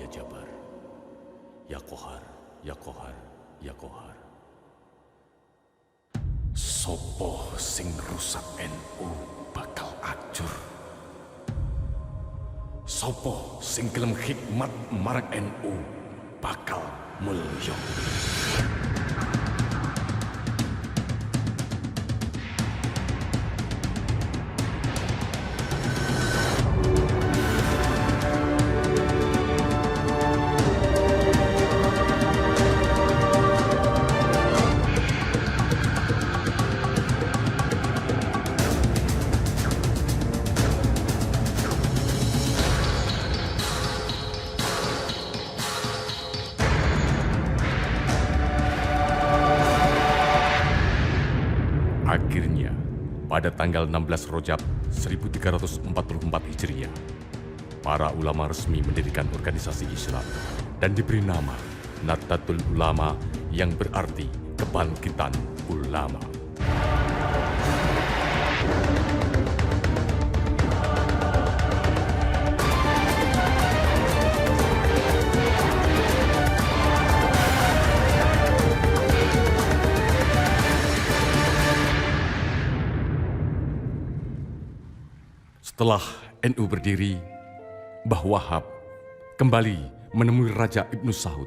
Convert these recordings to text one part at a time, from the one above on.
ya Jabar, ya Kohar, ya Kohar, ya Kohar. Sopo sing rusak NU bakal acur. Sopo sing gelem hikmat marang NU bakal mulya. Akhirnya, pada tanggal 16 Rojab 1344 Hijriah, para ulama resmi mendirikan organisasi Islam dan diberi nama Nahdlatul Ulama yang berarti kebangkitan ulama. Setelah NU berdiri, Mbah Wahab kembali menemui Raja Ibnu Saud,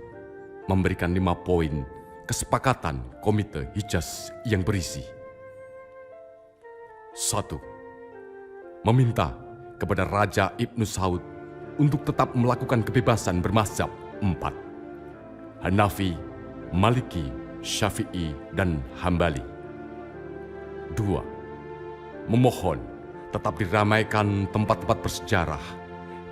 memberikan 5 poin kesepakatan Komite Hijaz yang berisi: 1. Meminta kepada Raja Ibnu Saud untuk tetap melakukan kebebasan bermazhab 4. Hanafi, Maliki, Syafi'i, dan Hambali. 2. Memohon tetap diramaikan tempat-tempat bersejarah,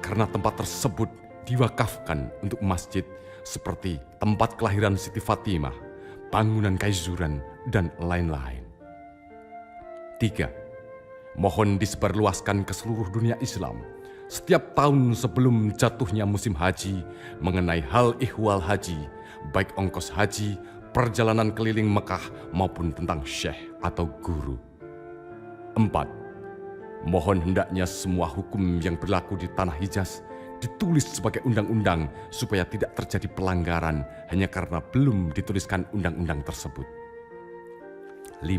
karena tempat tersebut diwakafkan untuk masjid seperti tempat kelahiran Siti Fatimah, bangunan Kaizuran, dan lain-lain. 3. Mohon disebarluaskan ke seluruh dunia Islam setiap tahun sebelum jatuhnya musim haji mengenai hal ihwal haji, baik ongkos haji, perjalanan keliling Mekah maupun tentang syekh atau guru. 4. Mohon hendaknya semua hukum yang berlaku di tanah Hijaz ditulis sebagai undang-undang supaya tidak terjadi pelanggaran hanya karena belum dituliskan undang-undang tersebut. 5.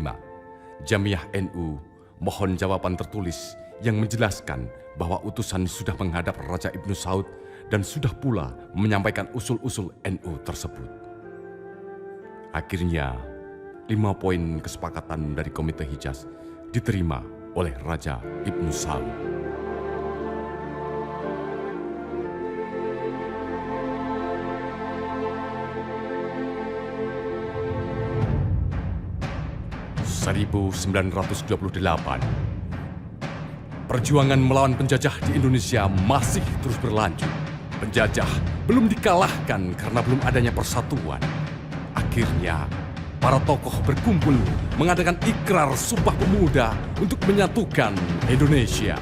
Jamiah NU mohon jawaban tertulis yang menjelaskan bahwa utusan sudah menghadap Raja Ibnu Saud dan sudah pula menyampaikan usul-usul NU tersebut. Akhirnya, 5 poin kesepakatan dari Komite Hijaz diterima oleh Raja Ibnu Saud. (1928) Perjuangan melawan penjajah di Indonesia masih terus berlanjut. Penjajah belum dikalahkan karena belum adanya persatuan. Akhirnya, para tokoh berkumpul mengadakan ikrar Sumpah Pemuda untuk menyatukan Indonesia.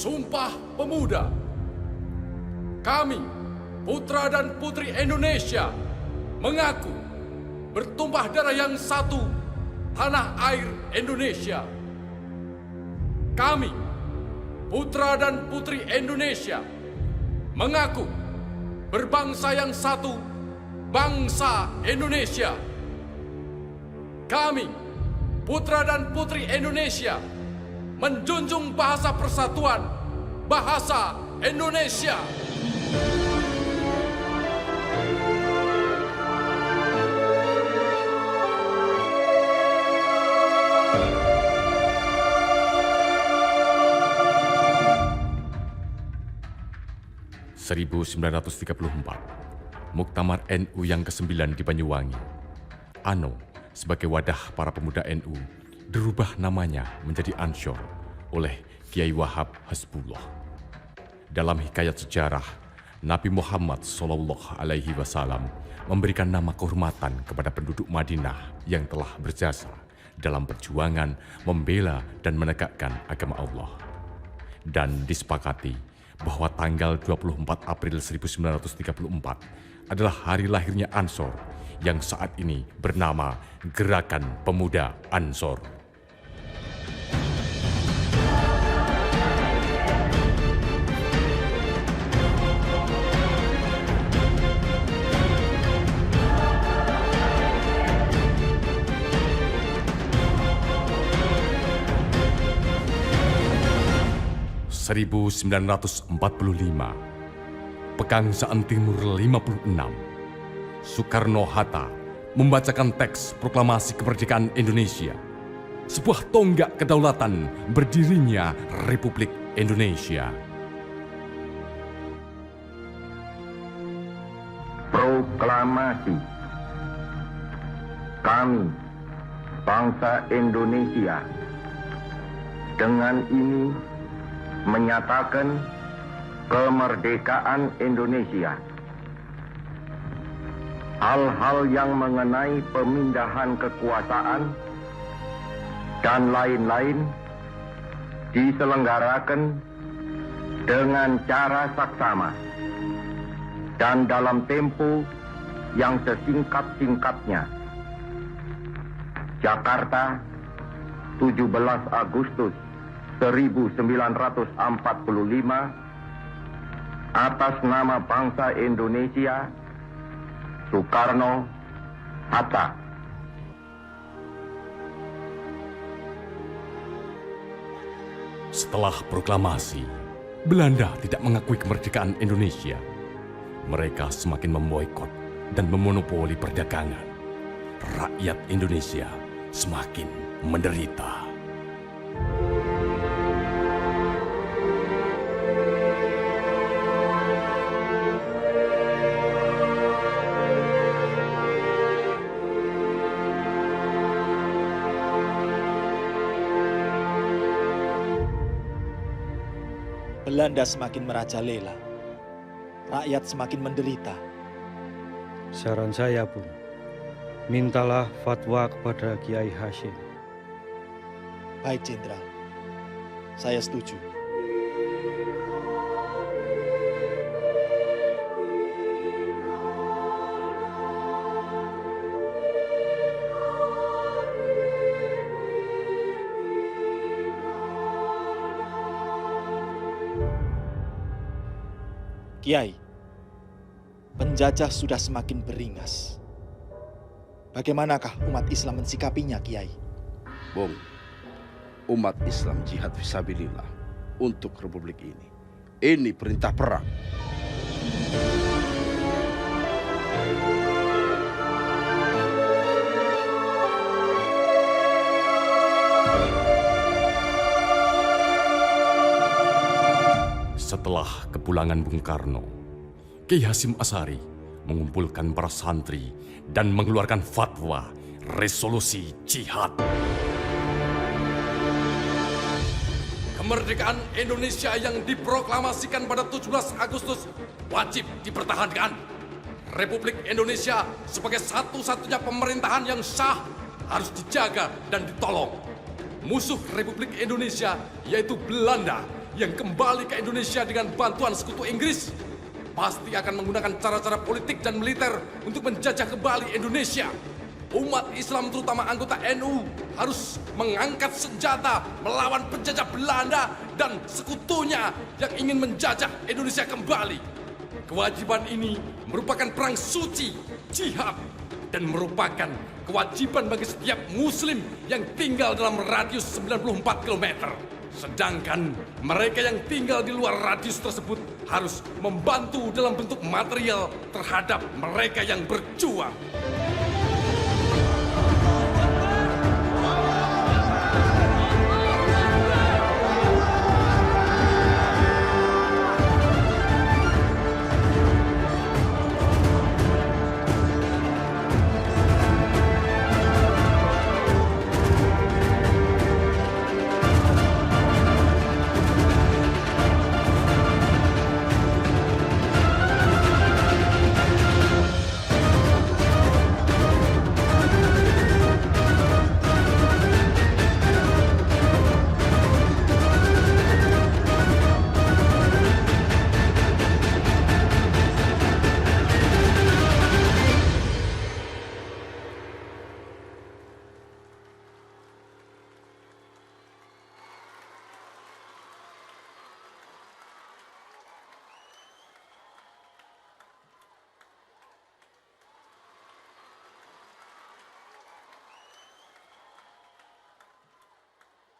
Sumpah Pemuda. Kami, putra dan putri Indonesia, mengaku bertumpah darah yang satu, tanah air Indonesia. Kami, putra dan putri Indonesia, mengaku berbangsa yang satu, bangsa Indonesia. Kami, putra dan putri Indonesia, menjunjung bahasa persatuan, bahasa Indonesia. (1934) Muktamar NU yang ke-9 di Banyuwangi. ANO sebagai wadah para pemuda NU dirubah namanya menjadi Ansor oleh Kiai Wahab Hasbullah. Dalam hikayat sejarah, Nabi Muhammad SAW memberikan nama kehormatan kepada penduduk Madinah yang telah berjasa dalam perjuangan membela dan menegakkan agama Allah. Dan disepakati bahwa tanggal 24 April 1934 adalah hari lahirnya Ansor yang saat ini bernama Gerakan Pemuda Ansor. 1945, Pegangsaan Timur 56, Soekarno-Hatta membacakan teks proklamasi kemerdekaan Indonesia, sebuah tonggak kedaulatan berdirinya Republik Indonesia. Proklamasi. Kami, bangsa Indonesia, dengan ini menyatakan kemerdekaan Indonesia. Hal-hal yang mengenai pemindahan kekuasaan dan lain-lain diselenggarakan dengan cara saksama dan dalam tempo yang sesingkat-singkatnya. Jakarta, 17 Agustus 1945, atas nama bangsa Indonesia, Soekarno-Hatta. Setelah proklamasi, Belanda tidak mengakui kemerdekaan Indonesia. Mereka semakin memboikot dan memonopoli perdagangan. Rakyat Indonesia semakin menderita. Belanda semakin merajalela, rakyat semakin menderita. Saran saya pun, mintalah fatwa kepada Kiai Hashim. Baik, Jenderal. Saya setuju. Kiai, penjajah sudah semakin beringas. Bagaimanakah umat Islam mensikapinya, Kiai? Bung, umat Islam jihad fisabilillah untuk republik ini. Ini perintah perang. Setelah kepulangan Bung Karno, Kiai Hasyim Asy'ari mengumpulkan para santri dan mengeluarkan fatwa resolusi jihad. Kemerdekaan Indonesia yang diproklamasikan pada 17 Agustus wajib dipertahankan. Republik Indonesia sebagai satu-satunya pemerintahan yang sah harus dijaga dan ditolong. Musuh Republik Indonesia yaitu Belanda yang kembali ke Indonesia dengan bantuan sekutu Inggris pasti akan menggunakan cara-cara politik dan militer untuk menjajah kembali Indonesia. Umat Islam terutama anggota NU harus mengangkat senjata melawan penjajah Belanda dan sekutunya yang ingin menjajah Indonesia kembali. Kewajiban ini merupakan perang suci, jihad, dan merupakan kewajiban bagi setiap muslim yang tinggal dalam radius 94 km. Sedangkan mereka yang tinggal di luar radius tersebut harus membantu dalam bentuk material terhadap mereka yang berjuang.